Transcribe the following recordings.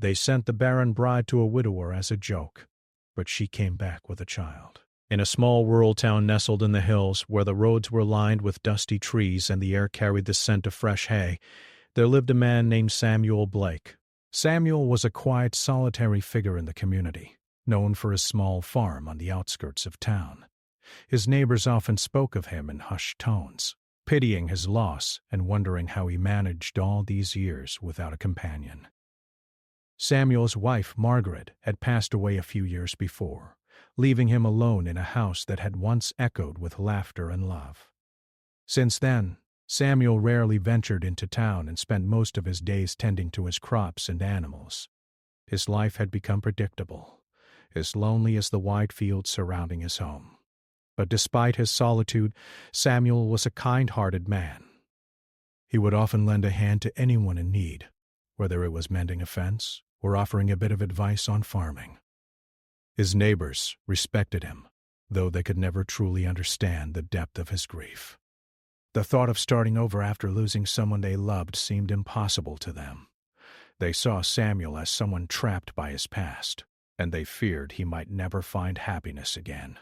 They sent the barren bride to a widower as a joke, but she came back with a child. In a small rural town nestled in the hills, where the roads were lined with dusty trees and the air carried the scent of fresh hay, there lived a man named Samuel Blake. Samuel was a quiet, solitary figure in the community, known for his small farm on the outskirts of town. His neighbors often spoke of him in hushed tones, pitying his loss and wondering how he managed all these years without a companion. Samuel's wife, Margaret, had passed away a few years before, leaving him alone in a house that had once echoed with laughter and love. Since then, Samuel rarely ventured into town and spent most of his days tending to his crops and animals. His life had become predictable, as lonely as the wide fields surrounding his home. But despite his solitude, Samuel was a kind-hearted man. He would often lend a hand to anyone in need, whether it was mending a fence or offering a bit of advice on farming. His neighbors respected him, though they could never truly understand the depth of his grief. The thought of starting over after losing someone they loved seemed impossible to them. They saw Samuel as someone trapped by his past, and they feared he might never find happiness again.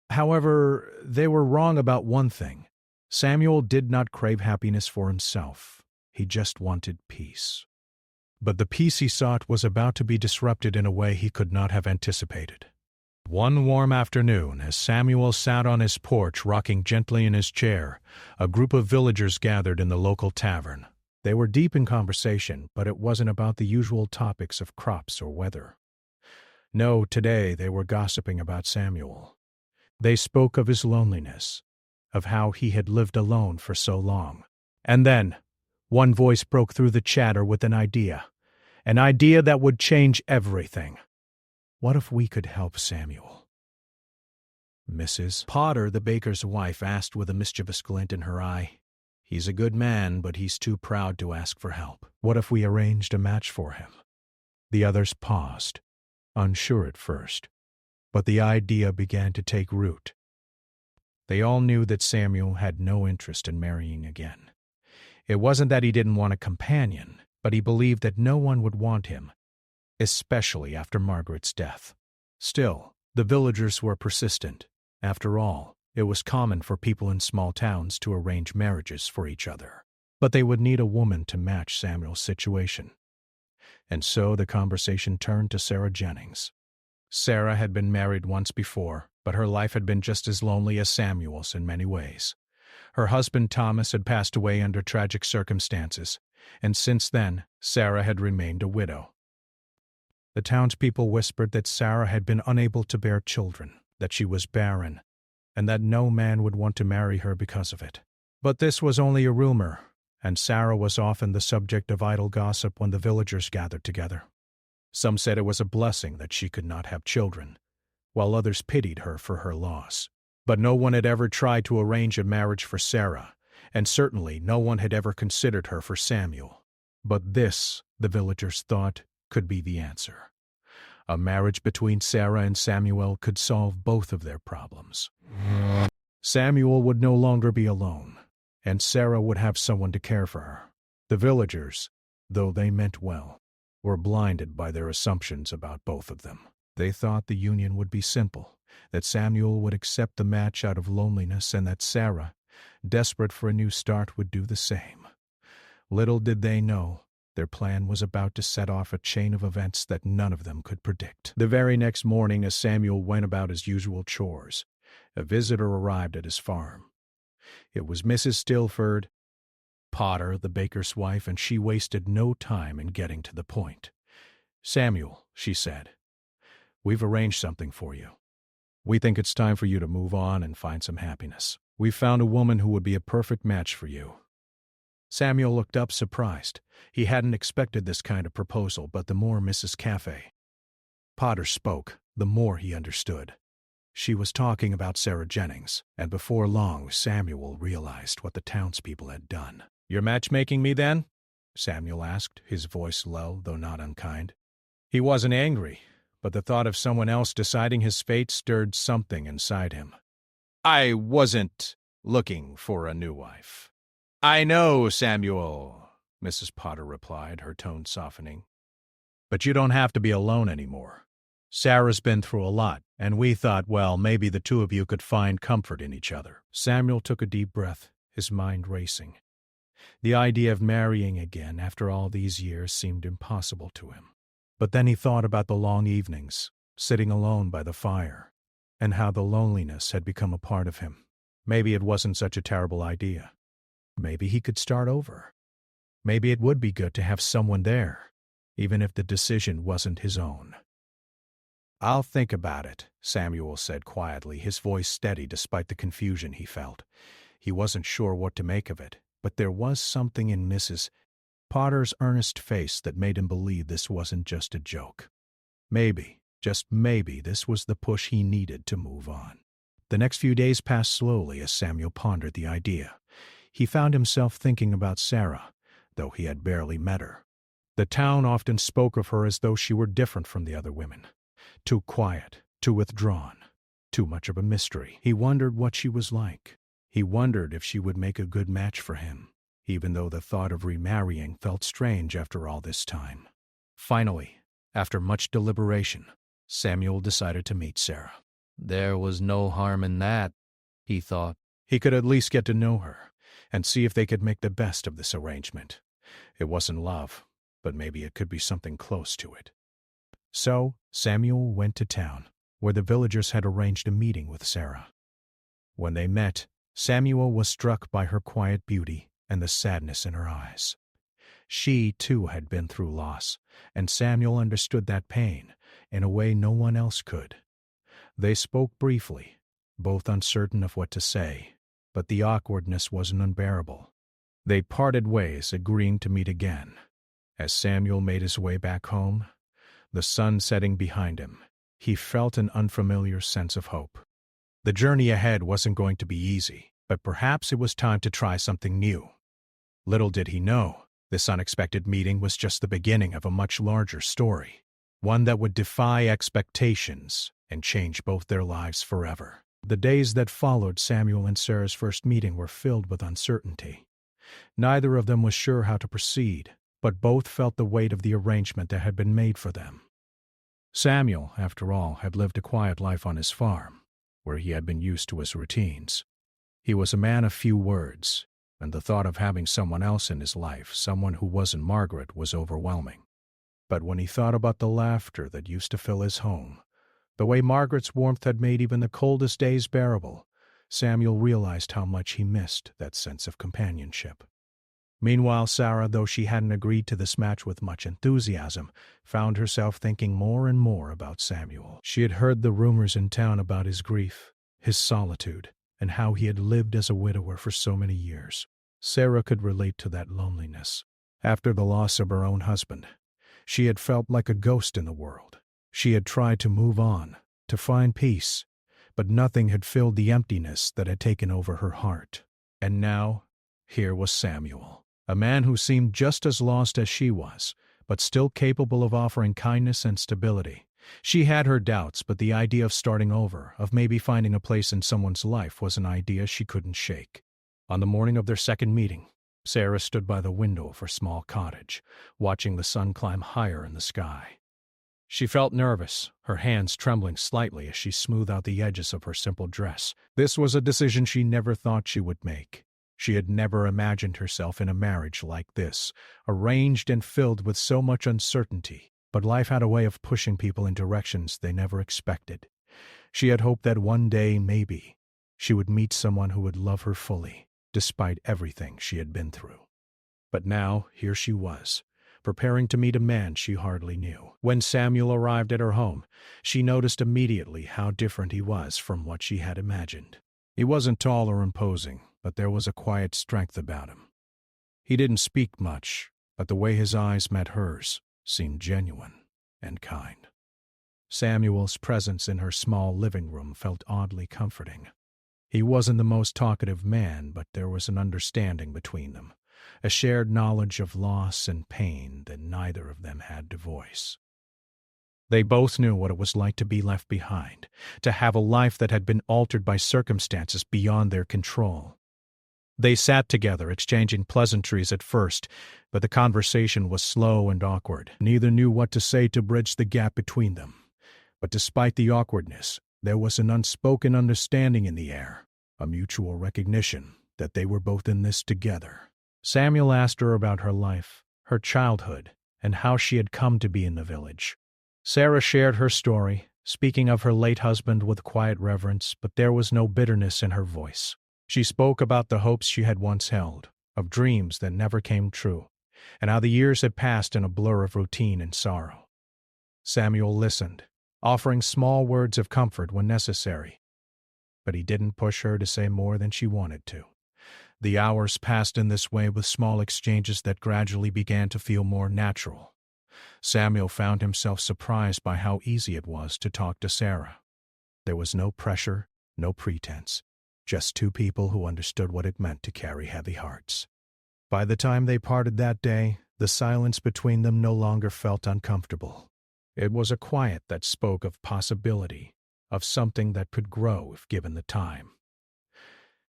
However, they were wrong about one thing. Samuel did not crave happiness for himself. He just wanted peace. But the peace he sought was about to be disrupted in a way he could not have anticipated. One warm afternoon, as Samuel sat on his porch rocking gently in his chair, a group of villagers gathered in the local tavern. They were deep in conversation, but it wasn't about the usual topics of crops or weather. No, today they were gossiping about Samuel. They spoke of his loneliness, of how he had lived alone for so long. And then, one voice broke through the chatter with an idea that would change everything. What if we could help Samuel? Mrs. Potter, the baker's wife, asked with a mischievous glint in her eye. He's a good man, but he's too proud to ask for help. What if we arranged a match for him? The others paused, unsure at first, but the idea began to take root. They all knew that Samuel had no interest in marrying again. It wasn't that he didn't want a companion, but he believed that no one would want him, especially after Margaret's death. Still, the villagers were persistent. After all, it was common for people in small towns to arrange marriages for each other. But they would need a woman to match Samuel's situation. And so the conversation turned to Sarah Jennings. Sarah had been married once before, but her life had been just as lonely as Samuel's in many ways. Her husband Thomas had passed away under tragic circumstances, and since then, Sarah had remained a widow. The townspeople whispered that Sarah had been unable to bear children, that she was barren, and that no man would want to marry her because of it. But this was only a rumor, and Sarah was often the subject of idle gossip when the villagers gathered together. Some said it was a blessing that she could not have children, while others pitied her for her loss. But no one had ever tried to arrange a marriage for Sarah, and certainly no one had ever considered her for Samuel. But this, the villagers thought, could be the answer. A marriage between Sarah and Samuel could solve both of their problems. Samuel would no longer be alone, and Sarah would have someone to care for her. The villagers, though they meant well, were blinded by their assumptions about both of them. They thought the union would be simple, that Samuel would accept the match out of loneliness, and that Sarah, desperate for a new start, would do the same. Little did they know, their plan was about to set off a chain of events that none of them could predict. The very next morning, as Samuel went about his usual chores, a visitor arrived at his farm. It was Mrs. Stillford Potter, the baker's wife, and she wasted no time in getting to the point. "Samuel," she said, "we've arranged something for you. We think it's time for you to move on and find some happiness. We've found a woman who would be a perfect match for you." Samuel looked up surprised. He hadn't expected this kind of proposal, but the more Mrs. Potter spoke, the more he understood. She was talking about Sarah Jennings, and before long Samuel realized what the townspeople had done. "You're matchmaking me, then?" Samuel asked, his voice low, though not unkind. He wasn't angry, but the thought of someone else deciding his fate stirred something inside him. "I wasn't looking for a new wife." "I know, Samuel," Mrs. Potter replied, her tone softening. But you don't have to be alone anymore. Sarah's been through a lot, and we thought, well, maybe the two of you could find comfort in each other." Samuel took a deep breath, his mind racing. The idea of marrying again after all these years seemed impossible to him. But then he thought about the long evenings, sitting alone by the fire, and how the loneliness had become a part of him. Maybe it wasn't such a terrible idea. Maybe he could start over. Maybe it would be good to have someone there, even if the decision wasn't his own. "I'll think about it," Samuel said quietly, his voice steady despite the confusion he felt. He wasn't sure what to make of it, but there was something in Mrs. Potter's earnest face that made him believe this wasn't just a joke. Maybe, just maybe, this was the push he needed to move on. The next few days passed slowly as Samuel pondered the idea. He found himself thinking about Sarah, though he had barely met her. The town often spoke of her as though she were different from the other women. Too quiet, too withdrawn, too much of a mystery. He wondered what she was like. He wondered if she would make a good match for him, even though the thought of remarrying felt strange after all this time. Finally, after much deliberation, Samuel decided to meet Sarah. There was no harm in that, he thought. He could at least get to know her, and see if they could make the best of this arrangement. It wasn't love, but maybe it could be something close to it. So, Samuel went to town, where the villagers had arranged a meeting with Sarah. When they met, Samuel was struck by her quiet beauty and the sadness in her eyes. She, too, had been through loss, and Samuel understood that pain in a way no one else could. They spoke briefly, both uncertain of what to say, but the awkwardness wasn't unbearable. They parted ways, agreeing to meet again. As Samuel made his way back home, the sun setting behind him, he felt an unfamiliar sense of hope. The journey ahead wasn't going to be easy, but perhaps it was time to try something new. Little did he know, this unexpected meeting was just the beginning of a much larger story, one that would defy expectations and change both their lives forever. The days that followed Samuel and Sarah's first meeting were filled with uncertainty. Neither of them was sure how to proceed, but both felt the weight of the arrangement that had been made for them. Samuel, after all, had lived a quiet life on his farm, where he had been used to his routines. He was a man of few words, and the thought of having someone else in his life, someone who wasn't Margaret, was overwhelming. But when he thought about the laughter that used to fill his home, the way Margaret's warmth had made even the coldest days bearable, Samuel realized how much he missed that sense of companionship. Meanwhile, Sarah, though she hadn't agreed to this match with much enthusiasm, found herself thinking more and more about Samuel. She had heard the rumors in town about his grief, his solitude, and how he had lived as a widower for so many years. Sarah could relate to that loneliness. After the loss of her own husband, she had felt like a ghost in the world. She had tried to move on, to find peace, but nothing had filled the emptiness that had taken over her heart. And now, here was Samuel, a man who seemed just as lost as she was, but still capable of offering kindness and stability. She had her doubts, but the idea of starting over, of maybe finding a place in someone's life, was an idea she couldn't shake. On the morning of their second meeting, Sarah stood by the window of her small cottage, watching the sun climb higher in the sky. She felt nervous, her hands trembling slightly as she smoothed out the edges of her simple dress. This was a decision she never thought she would make. She had never imagined herself in a marriage like this, arranged and filled with so much uncertainty, but life had a way of pushing people in directions they never expected. She had hoped that one day, maybe, she would meet someone who would love her fully, despite everything she had been through. But now, here she was, preparing to meet a man she hardly knew. When Samuel arrived at her home, she noticed immediately how different he was from what she had imagined. He wasn't tall or imposing, but there was a quiet strength about him. He didn't speak much, but the way his eyes met hers seemed genuine and kind. Samuel's presence in her small living room felt oddly comforting. He wasn't the most talkative man, but there was an understanding between them, a shared knowledge of loss and pain that neither of them had to voice. They both knew what it was like to be left behind, to have a life that had been altered by circumstances beyond their control. They sat together, exchanging pleasantries at first, but the conversation was slow and awkward. Neither knew what to say to bridge the gap between them. But despite the awkwardness, there was an unspoken understanding in the air, a mutual recognition that they were both in this together. Samuel asked her about her life, her childhood, and how she had come to be in the village. Sarah shared her story, speaking of her late husband with quiet reverence, but there was no bitterness in her voice. She spoke about the hopes she had once held, of dreams that never came true, and how the years had passed in a blur of routine and sorrow. Samuel listened, offering small words of comfort when necessary, but he didn't push her to say more than she wanted to. The hours passed in this way with small exchanges that gradually began to feel more natural. Samuel found himself surprised by how easy it was to talk to Sarah. There was no pressure, no pretense, just two people who understood what it meant to carry heavy hearts. By the time they parted that day, the silence between them no longer felt uncomfortable. It was a quiet that spoke of possibility, of something that could grow if given the time.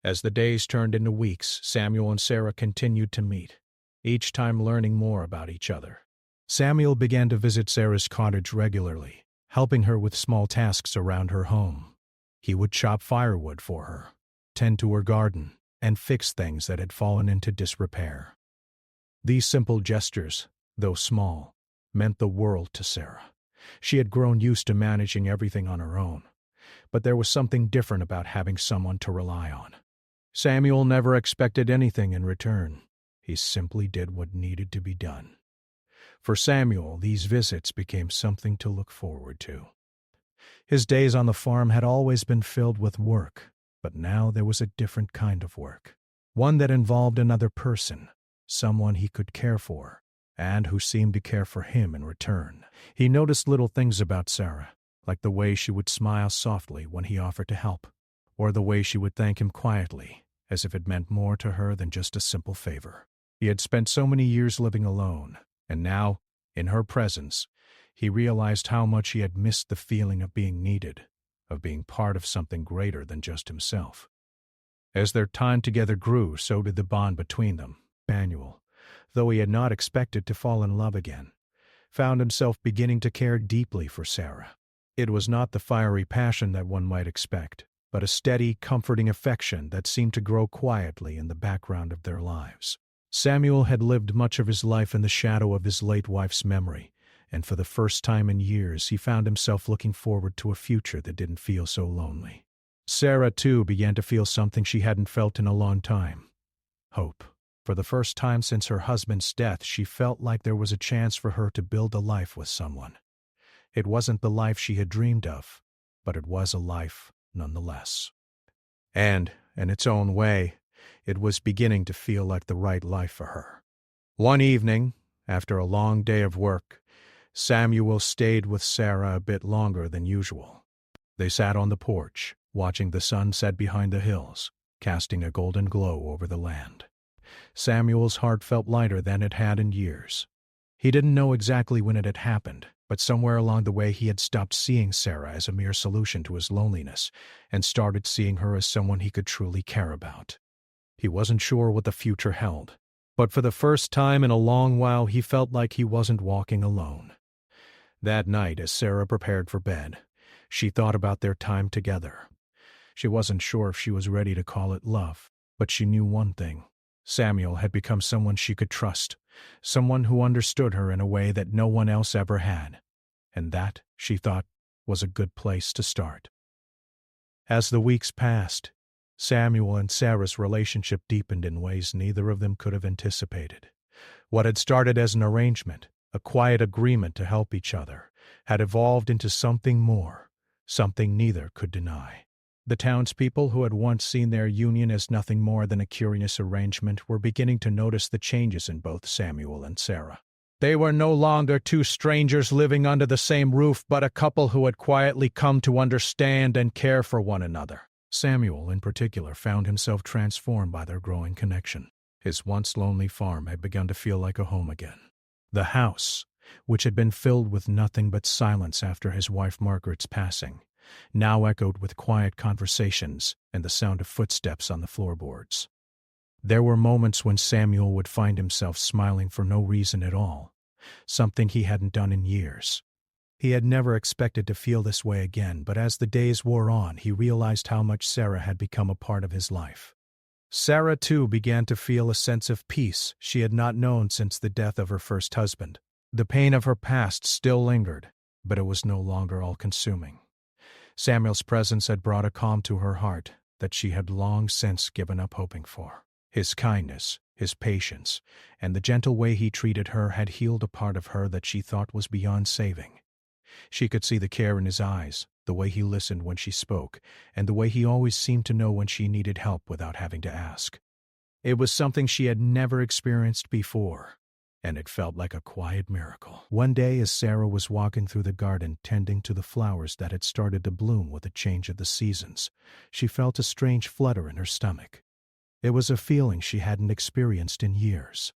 As the days turned into weeks, Samuel and Sarah continued to meet, each time learning more about each other. Samuel began to visit Sarah's cottage regularly, helping her with small tasks around her home. He would chop firewood for her, tend to her garden, and fix things that had fallen into disrepair. These simple gestures, though small, meant the world to Sarah. She had grown used to managing everything on her own, but there was something different about having someone to rely on. Samuel never expected anything in return. He simply did what needed to be done. For Samuel, these visits became something to look forward to. His days on the farm had always been filled with work, but now there was a different kind of work, one that involved another person, someone he could care for, and who seemed to care for him in return. He noticed little things about Sarah, like the way she would smile softly when he offered to help, or the way she would thank him quietly, as if it meant more to her than just a simple favor. He had spent so many years living alone, and now, in her presence, he realized how much he had missed the feeling of being needed, of being part of something greater than just himself. As their time together grew, so did the bond between them. Samuel, though he had not expected to fall in love again, found himself beginning to care deeply for Sarah. It was not the fiery passion that one might expect, but a steady, comforting affection that seemed to grow quietly in the background of their lives. Samuel had lived much of his life in the shadow of his late wife's memory, and for the first time in years he found himself looking forward to a future that didn't feel so lonely. Sarah, too, began to feel something she hadn't felt in a long time: hope. For the first time since her husband's death, she felt like there was a chance for her to build a life with someone. It wasn't the life she had dreamed of, but it was a life nonetheless. And, in its own way, it was beginning to feel like the right life for her. One evening, after a long day of work, Samuel stayed with Sarah a bit longer than usual. They sat on the porch, watching the sun set behind the hills, casting a golden glow over the land. Samuel's heart felt lighter than it had in years. He didn't know exactly when it had happened, but somewhere along the way he had stopped seeing Sarah as a mere solution to his loneliness and started seeing her as someone he could truly care about. He wasn't sure what the future held, but for the first time in a long while he felt like he wasn't walking alone. That night, as Sarah prepared for bed, she thought about their time together. She wasn't sure if she was ready to call it love, but she knew one thing: Samuel had become someone she could trust, someone who understood her in a way that no one else ever had, and that, she thought, was a good place to start. As the weeks passed, Samuel and Sarah's relationship deepened in ways neither of them could have anticipated. What had started as an arrangement, a quiet agreement to help each other, had evolved into something more, something neither could deny. The townspeople who had once seen their union as nothing more than a curious arrangement were beginning to notice the changes in both Samuel and Sarah. They were no longer two strangers living under the same roof, but a couple who had quietly come to understand and care for one another. Samuel, in particular, found himself transformed by their growing connection. His once lonely farm had begun to feel like a home again. The house, which had been filled with nothing but silence after his wife Margaret's passing, now echoed with quiet conversations and the sound of footsteps on the floorboards. There were moments when Samuel would find himself smiling for no reason at all, something he hadn't done in years. He had never expected to feel this way again, but as the days wore on, he realized how much Sarah had become a part of his life. Sarah, too, began to feel a sense of peace she had not known since the death of her first husband. The pain of her past still lingered, but it was no longer all-consuming. Samuel's presence had brought a calm to her heart that she had long since given up hoping for. His kindness, his patience, and the gentle way he treated her had healed a part of her that she thought was beyond saving. She could see the care in his eyes, the way he listened when she spoke, and the way he always seemed to know when she needed help without having to ask. It was something she had never experienced before, and it felt like a quiet miracle. One day, as Sarah was walking through the garden tending to the flowers that had started to bloom with the change of the seasons, she felt a strange flutter in her stomach. It was a feeling she hadn't experienced in years,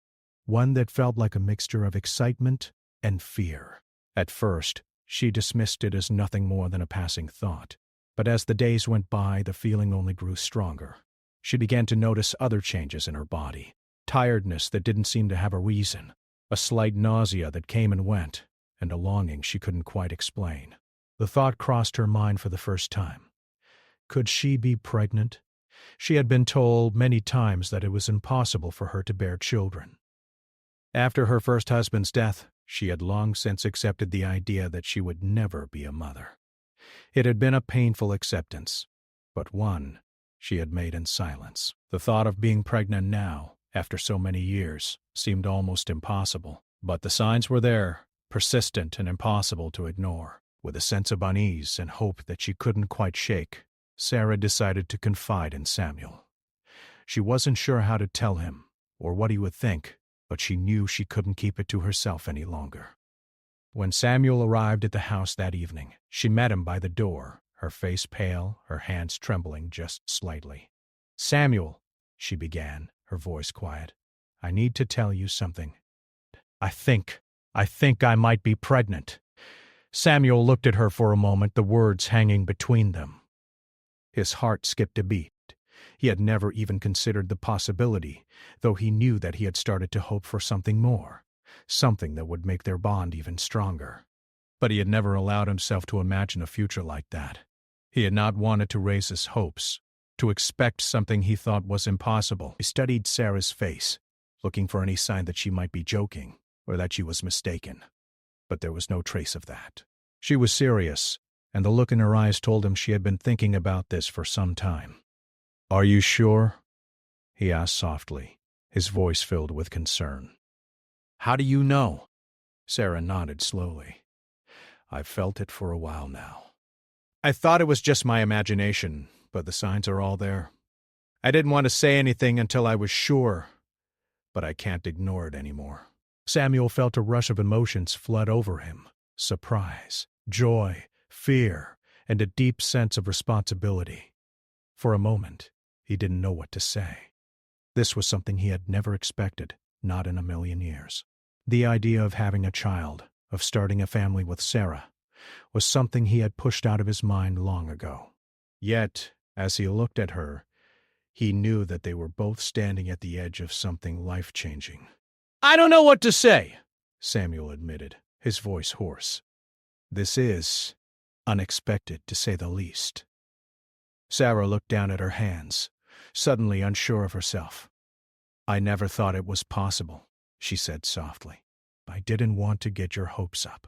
one that felt like a mixture of excitement and fear. At first, she dismissed it as nothing more than a passing thought, but as the days went by, the feeling only grew stronger. She began to notice other changes in her body, tiredness that didn't seem to have a reason, a slight nausea that came and went, and a longing she couldn't quite explain. The thought crossed her mind for the first time. Could she be pregnant? She had been told many times that it was impossible for her to bear children. After her first husband's death, she had long since accepted the idea that she would never be a mother. It had been a painful acceptance, but one she had made in silence. The thought of being pregnant now, after so many years, seemed almost impossible. But the signs were there, persistent and impossible to ignore. With a sense of unease and hope that she couldn't quite shake, Sarah decided to confide in Samuel. She wasn't sure how to tell him, or what he would think, but she knew she couldn't keep it to herself any longer. When Samuel arrived at the house that evening, she met him by the door, her face pale, her hands trembling just slightly. "Samuel," she began, her voice quiet, "I need to tell you something. I think I might be pregnant." Samuel looked at her for a moment, the words hanging between them. His heart skipped a beat. He had never even considered the possibility, though he knew that he had started to hope for something more, something that would make their bond even stronger. But he had never allowed himself to imagine a future like that. He had not wanted to raise his hopes, to expect something he thought was impossible. He studied Sarah's face, looking for any sign that she might be joking, or that she was mistaken. But there was no trace of that. She was serious, and the look in her eyes told him she had been thinking about this for some time. "Are you sure?" he asked softly, his voice filled with concern. "How do you know?" Sarah nodded slowly. "I've felt it for a while now. I thought it was just my imagination, but the signs are all there. I didn't want to say anything until I was sure, but I can't ignore it anymore." Samuel felt a rush of emotions flood over him: surprise, joy, fear, and a deep sense of responsibility. For a moment, he didn't know what to say. This was something he had never expected, not in a million years. The idea of having a child, of starting a family with Sarah, was something he had pushed out of his mind long ago. Yet, as he looked at her, he knew that they were both standing at the edge of something life-changing. "I don't know what to say," Samuel admitted, his voice hoarse. "This is unexpected, to say the least." Sarah looked down at her hands, suddenly unsure of herself. "I never thought it was possible," she said softly. "I didn't want to get your hopes up,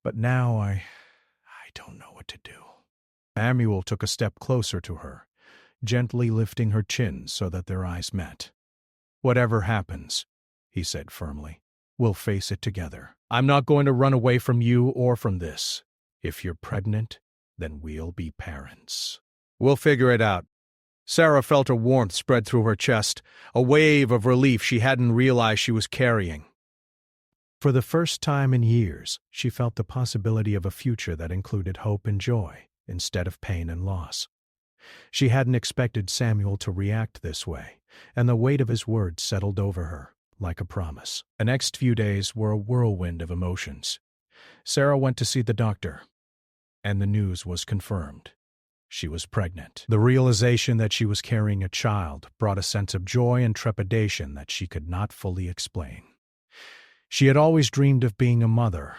but now I don't know what to do." Samuel took a step closer to her, gently lifting her chin so that their eyes met. "Whatever happens," he said firmly, "we'll face it together. I'm not going to run away from you or from this. If you're pregnant, then we'll be parents. We'll figure it out." Sarah felt a warmth spread through her chest, a wave of relief she hadn't realized she was carrying. For the first time in years, she felt the possibility of a future that included hope and joy instead of pain and loss. She hadn't expected Samuel to react this way, and the weight of his words settled over her, like a promise. The next few days were a whirlwind of emotions. Sarah went to see the doctor, and the news was confirmed. She was pregnant. The realization that she was carrying a child brought a sense of joy and trepidation that she could not fully explain. She had always dreamed of being a mother,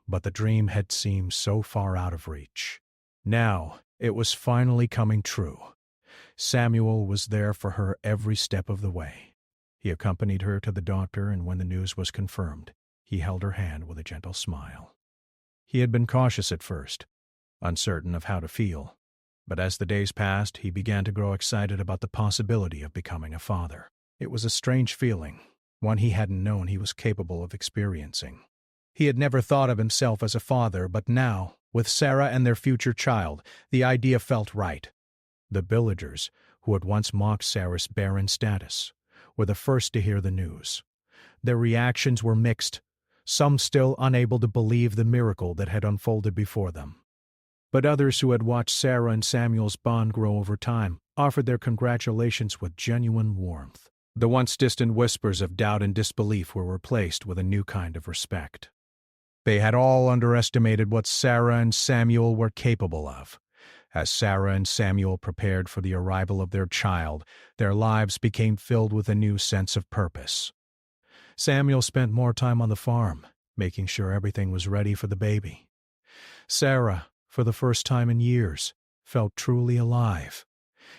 but the dream had seemed so far out of reach. Now, it was finally coming true. Samuel was there for her every step of the way. He accompanied her to the doctor, and when the news was confirmed, he held her hand with a gentle smile. He had been cautious at first, uncertain of how to feel, but as the days passed, he began to grow excited about the possibility of becoming a father. It was a strange feeling, one he hadn't known he was capable of experiencing. He had never thought of himself as a father, but now, with Sarah and their future child, the idea felt right. The villagers, who had once mocked Sarah's barren status, were the first to hear the news. Their reactions were mixed, some still unable to believe the miracle that had unfolded before them. But others who had watched Sarah and Samuel's bond grow over time offered their congratulations with genuine warmth. The once distant whispers of doubt and disbelief were replaced with a new kind of respect. They had all underestimated what Sarah and Samuel were capable of. As Sarah and Samuel prepared for the arrival of their child, their lives became filled with a new sense of purpose. Samuel spent more time on the farm, making sure everything was ready for the baby. Sarah, for the first time in years, felt truly alive,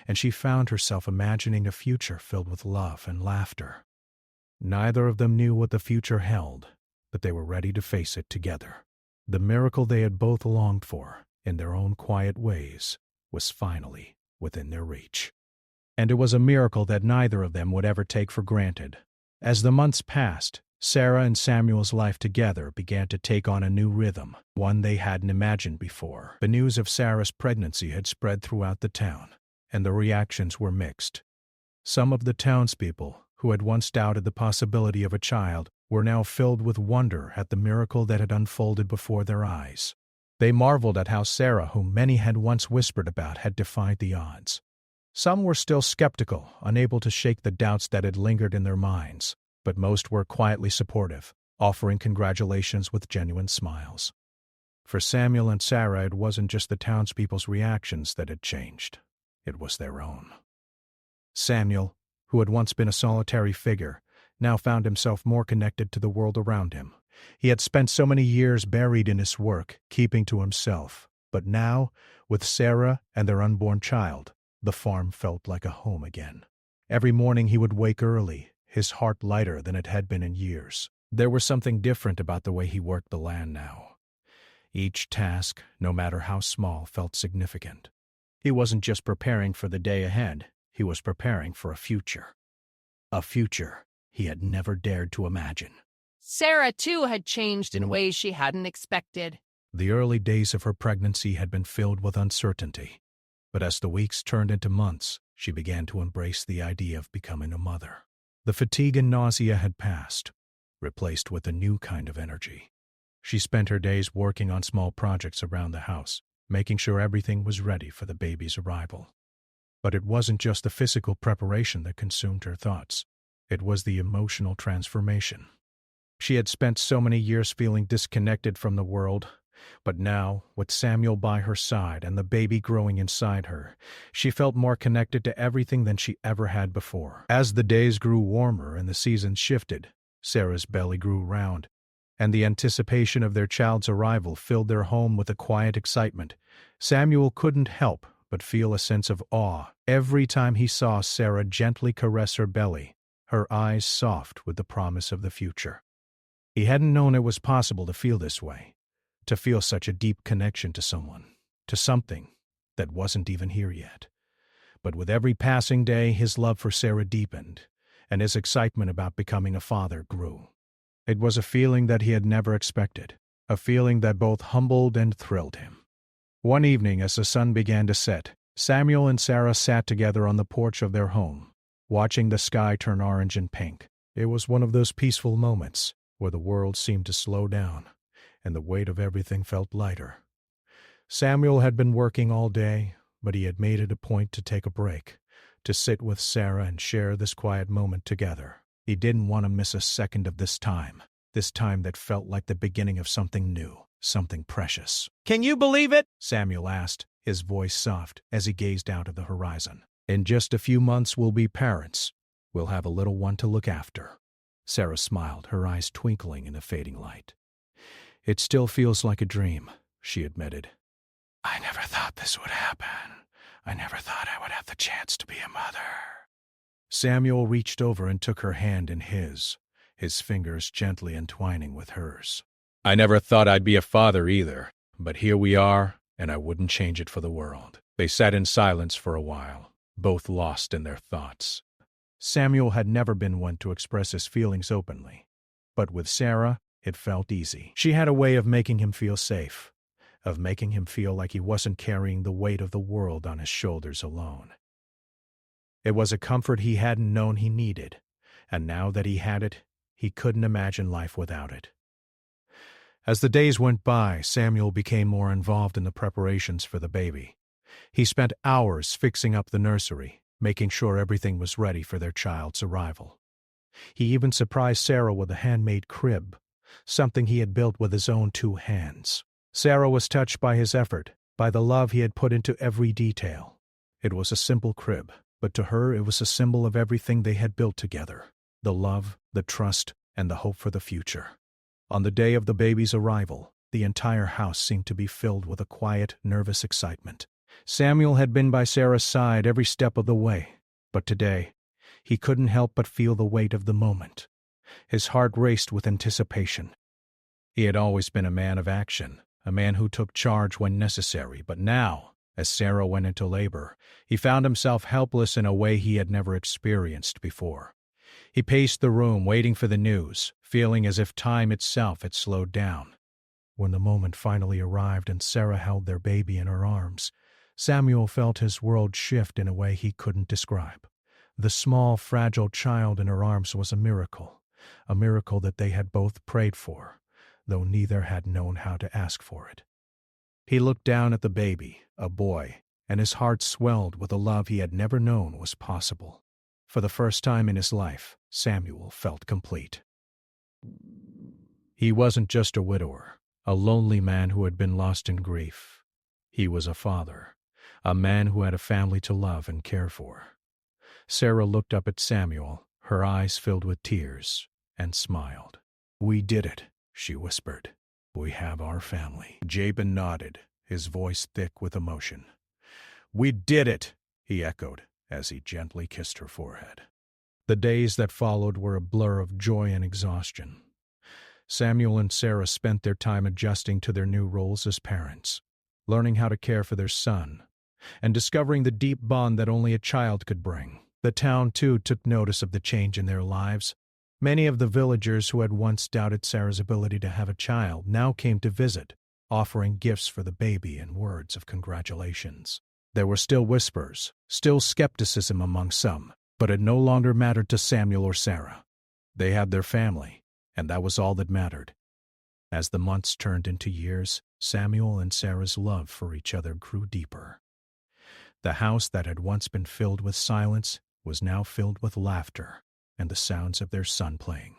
and she found herself imagining a future filled with love and laughter. Neither of them knew what the future held, but they were ready to face it together. The miracle they had both longed for, in their own quiet ways, was finally within their reach. And it was a miracle that neither of them would ever take for granted. As the months passed, Sarah and Samuel's life together began to take on a new rhythm, one they hadn't imagined before. The news of Sarah's pregnancy had spread throughout the town, and the reactions were mixed. Some of the townspeople, who had once doubted the possibility of a child, were now filled with wonder at the miracle that had unfolded before their eyes. They marveled at how Sarah, whom many had once whispered about, had defied the odds. Some were still skeptical, unable to shake the doubts that had lingered in their minds, but most were quietly supportive, offering congratulations with genuine smiles. For Samuel and Sarah, it wasn't just the townspeople's reactions that had changed. It was their own. Samuel, who had once been a solitary figure, now found himself more connected to the world around him. He had spent so many years buried in his work, keeping to himself, but now, with Sarah and their unborn child, the farm felt like a home again. Every morning he would wake early, his heart lighter than it had been in years. There was something different about the way he worked the land now. Each task, no matter how small, felt significant. He wasn't just preparing for the day ahead, he was preparing for a future. A future he had never dared to imagine. Sarah, too, had changed in ways she hadn't expected. The early days of her pregnancy had been filled with uncertainty, but as the weeks turned into months, she began to embrace the idea of becoming a mother. The fatigue and nausea had passed, replaced with a new kind of energy. She spent her days working on small projects around the house, making sure everything was ready for the baby's arrival. But it wasn't just the physical preparation that consumed her thoughts. It was the emotional transformation. She had spent so many years feeling disconnected from the world, but now, with Samuel by her side and the baby growing inside her, she felt more connected to everything than she ever had before. As the days grew warmer and the seasons shifted, Sarah's belly grew round, and the anticipation of their child's arrival filled their home with a quiet excitement. Samuel couldn't help but feel a sense of awe every time he saw Sarah gently caress her belly, her eyes soft with the promise of the future. He hadn't known it was possible to feel this way, to feel such a deep connection to someone, to something that wasn't even here yet. But with every passing day, his love for Sarah deepened, and his excitement about becoming a father grew. It was a feeling that he had never expected, a feeling that both humbled and thrilled him. One evening, as the sun began to set, Samuel and Sarah sat together on the porch of their home, watching the sky turn orange and pink. It was one of those peaceful moments where the world seemed to slow down, and the weight of everything felt lighter. Samuel had been working all day, but he had made it a point to take a break, to sit with Sarah and share this quiet moment together. He didn't want to miss a second of this time that felt like the beginning of something new, something precious. "Can you believe it?" Samuel asked, his voice soft as he gazed out at the horizon. "In just a few months we'll be parents. We'll have a little one to look after." Sarah smiled, her eyes twinkling in the fading light. "It still feels like a dream," she admitted. "I never thought this would happen. I never thought I would have the chance to be a mother." Samuel reached over and took her hand in his fingers gently entwining with hers. "I never thought I'd be a father either, but here we are, and I wouldn't change it for the world." They sat in silence for a while, both lost in their thoughts. Samuel had never been one to express his feelings openly, but with Sarah, it felt easy. She had a way of making him feel safe, of making him feel like he wasn't carrying the weight of the world on his shoulders alone. It was a comfort he hadn't known he needed, and now that he had it, he couldn't imagine life without it. As the days went by, Samuel became more involved in the preparations for the baby. He spent hours fixing up the nursery, making sure everything was ready for their child's arrival. He even surprised Sarah with a handmade crib, something he had built with his own 2 hands. Sarah was touched by his effort, by the love he had put into every detail. It was a simple crib, but to her it was a symbol of everything they had built together: the love, the trust, and the hope for the future. On the day of the baby's arrival, the entire house seemed to be filled with a quiet, nervous excitement. Samuel had been by Sarah's side every step of the way, but today, he couldn't help but feel the weight of the moment. His heart raced with anticipation. He had always been a man of action, a man who took charge when necessary, but now, as Sarah went into labor, he found himself helpless in a way he had never experienced before. He paced the room, waiting for the news, feeling as if time itself had slowed down. When the moment finally arrived and Sarah held their baby in her arms, Samuel felt his world shift in a way he couldn't describe. The small, fragile child in her arms was a miracle that they had both prayed for, though neither had known how to ask for it. He looked down at the baby, a boy, and his heart swelled with a love he had never known was possible. For the first time in his life, Samuel felt complete. He wasn't just a widower, a lonely man who had been lost in grief. He was a father, a man who had a family to love and care for. Sarah looked up at Samuel, her eyes filled with tears, and smiled. "We did it," she whispered. "We have our family." Jabin nodded, his voice thick with emotion. "We did it," he echoed, as he gently kissed her forehead. The days that followed were a blur of joy and exhaustion. Samuel and Sarah spent their time adjusting to their new roles as parents, learning how to care for their son, and discovering the deep bond that only a child could bring. The town, too, took notice of the change in their lives. Many of the villagers who had once doubted Sarah's ability to have a child now came to visit, offering gifts for the baby and words of congratulations. There were still whispers, still skepticism among some, but it no longer mattered to Samuel or Sarah. They had their family, and that was all that mattered. As the months turned into years, Samuel and Sarah's love for each other grew deeper. The house that had once been filled with silence was now filled with laughter and the sounds of their son playing.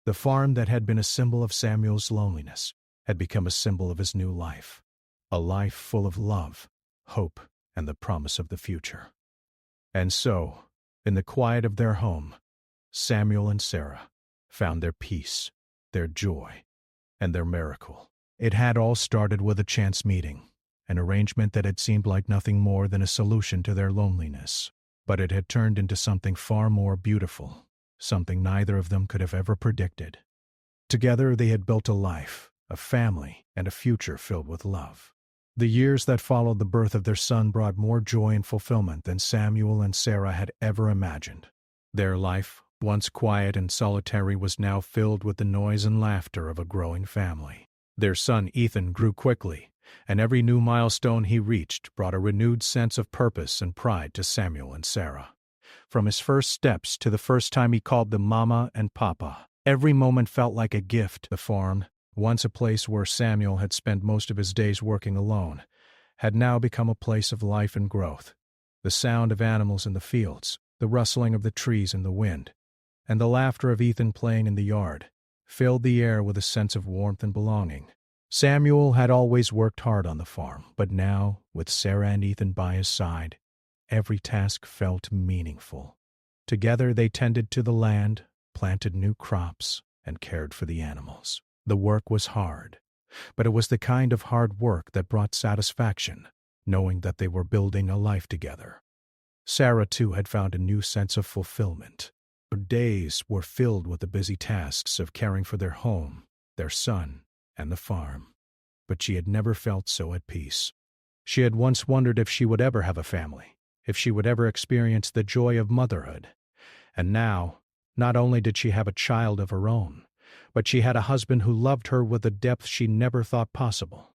The farm that had been a symbol of Samuel's loneliness had become a symbol of his new life, a life full of love, hope, and the promise of the future. And so, in the quiet of their home, Samuel and Sarah found their peace, their joy, and their miracle. It had all started with a chance meeting, an arrangement that had seemed like nothing more than a solution to their loneliness. But it had turned into something far more beautiful, something neither of them could have ever predicted. Together they had built a life, a family, and a future filled with love. The years that followed the birth of their son brought more joy and fulfillment than Samuel and Sarah had ever imagined. Their life, once quiet and solitary, was now filled with the noise and laughter of a growing family. Their son Ethan grew quickly, and every new milestone he reached brought a renewed sense of purpose and pride to Samuel and Sarah. From his first steps to the first time he called them Mama and Papa, every moment felt like a gift. The farm, once a place where Samuel had spent most of his days working alone, had now become a place of life and growth. The sound of animals in the fields, the rustling of the trees in the wind, and the laughter of Ethan playing in the yard filled the air with a sense of warmth and belonging. Samuel had always worked hard on the farm, but now, with Sarah and Ethan by his side, every task felt meaningful. Together they tended to the land, planted new crops, and cared for the animals. The work was hard, but it was the kind of hard work that brought satisfaction, knowing that they were building a life together. Sarah, too, had found a new sense of fulfillment. Her days were filled with the busy tasks of caring for their home, their son, and the farm. But she had never felt so at peace. She had once wondered if she would ever have a family, if she would ever experience the joy of motherhood. And now, not only did she have a child of her own, but she had a husband who loved her with a depth she never thought possible.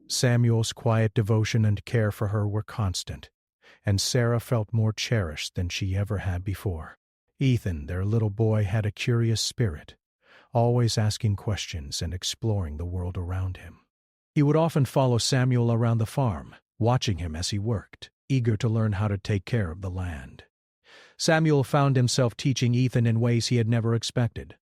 Samuel's quiet devotion and care for her were constant, and Sarah felt more cherished than she ever had before. Ethan, their little boy, had a curious spirit, always asking questions and exploring the world around him. He would often follow Samuel around the farm, watching him as he worked, eager to learn how to take care of the land. Samuel found himself teaching Ethan in ways he had never expected.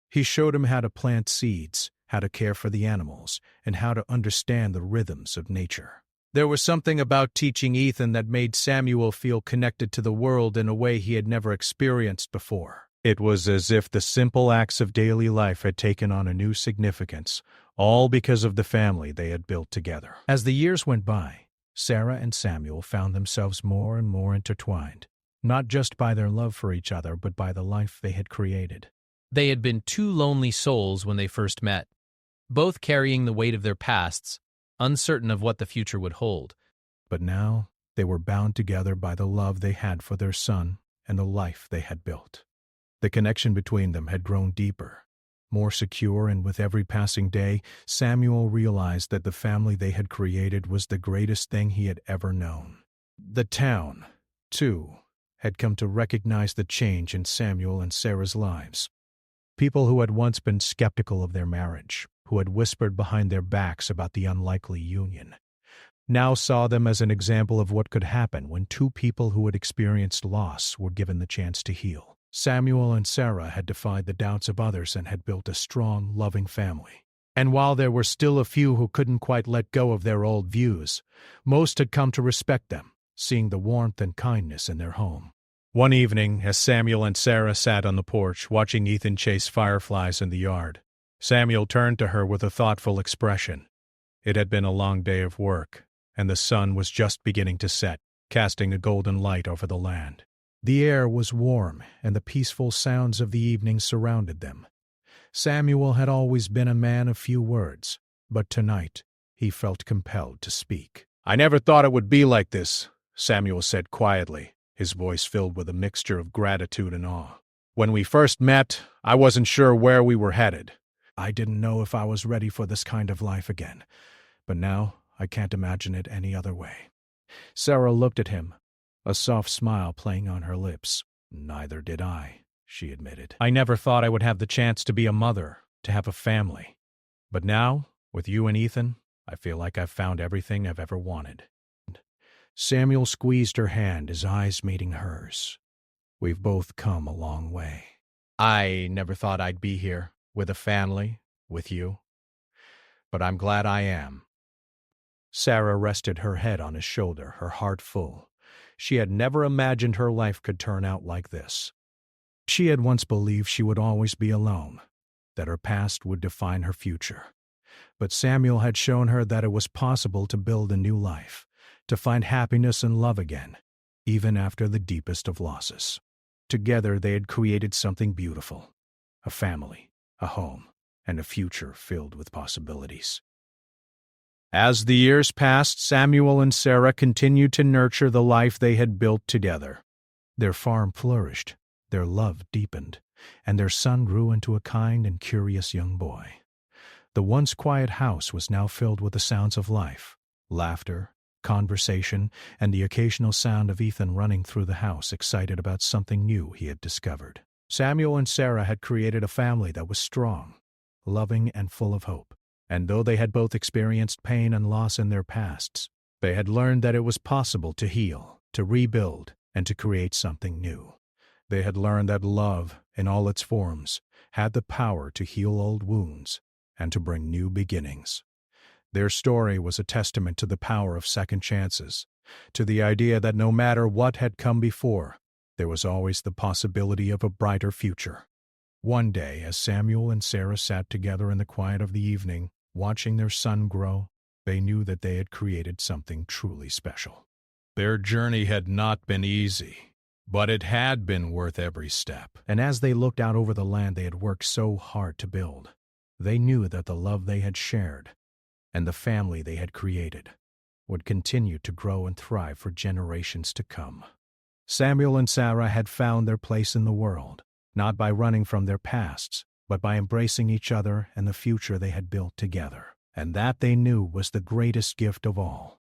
He showed him how to plant seeds, how to care for the animals, and how to understand the rhythms of nature. There was something about teaching Ethan that made Samuel feel connected to the world in a way he had never experienced before. It was as if the simple acts of daily life had taken on a new significance, all because of the family they had built together. As the years went by, Sarah and Samuel found themselves more and more intertwined, not just by their love for each other, but by the life they had created. They had been two lonely souls when they first met, both carrying the weight of their pasts, uncertain of what the future would hold. But now they were bound together by the love they had for their son and the life they had built. The connection between them had grown deeper, more secure, and with every passing day, Samuel realized that the family they had created was the greatest thing he had ever known. The town, too, had come to recognize the change in Samuel and Sarah's lives. People who had once been skeptical of their marriage, who had whispered behind their backs about the unlikely union, now saw them as an example of what could happen when two people who had experienced loss were given the chance to heal. Samuel and Sarah had defied the doubts of others and had built a strong, loving family. And while there were still a few who couldn't quite let go of their old views, most had come to respect them, seeing the warmth and kindness in their home. One evening, as Samuel and Sarah sat on the porch watching Ethan chase fireflies in the yard, Samuel turned to her with a thoughtful expression. It had been a long day of work, and the sun was just beginning to set, casting a golden light over the land. The air was warm, and the peaceful sounds of the evening surrounded them. Samuel had always been a man of few words, but tonight he felt compelled to speak. "I never thought it would be like this," Samuel said quietly, his voice filled with a mixture of gratitude and awe. "When we first met, I wasn't sure where we were headed. I didn't know if I was ready for this kind of life again, but now I can't imagine it any other way." Sarah looked at him, a soft smile playing on her lips. "Neither did I," she admitted. "I never thought I would have the chance to be a mother, to have a family. But now, with you and Ethan, I feel like I've found everything I've ever wanted." Samuel squeezed her hand, his eyes meeting hers. "We've both come a long way. I never thought I'd be here, with a family, with you. But I'm glad I am." Sarah rested her head on his shoulder, her heart full. She had never imagined her life could turn out like this. She had once believed she would always be alone, that her past would define her future. But Samuel had shown her that it was possible to build a new life, to find happiness and love again, even after the deepest of losses. Together they had created something beautiful, a family, a home, and a future filled with possibilities. As the years passed, Samuel and Sarah continued to nurture the life they had built together. Their farm flourished, their love deepened, and their son grew into a kind and curious young boy. The once quiet house was now filled with the sounds of life, laughter, conversation, and the occasional sound of Ethan running through the house excited about something new he had discovered. Samuel and Sarah had created a family that was strong, loving, and full of hope. And though they had both experienced pain and loss in their pasts, they had learned that it was possible to heal, to rebuild, and to create something new. They had learned that love, in all its forms, had the power to heal old wounds and to bring new beginnings. Their story was a testament to the power of second chances, to the idea that no matter what had come before, there was always the possibility of a brighter future. One day, as Samuel and Sarah sat together in the quiet of the evening, watching their son grow, they knew that they had created something truly special. Their journey had not been easy, but it had been worth every step. And as they looked out over the land they had worked so hard to build, they knew that the love they had shared and the family they had created would continue to grow and thrive for generations to come. Samuel and Sarah had found their place in the world, not by running from their pasts, but by embracing each other and the future they had built together. And that, they knew, was the greatest gift of all.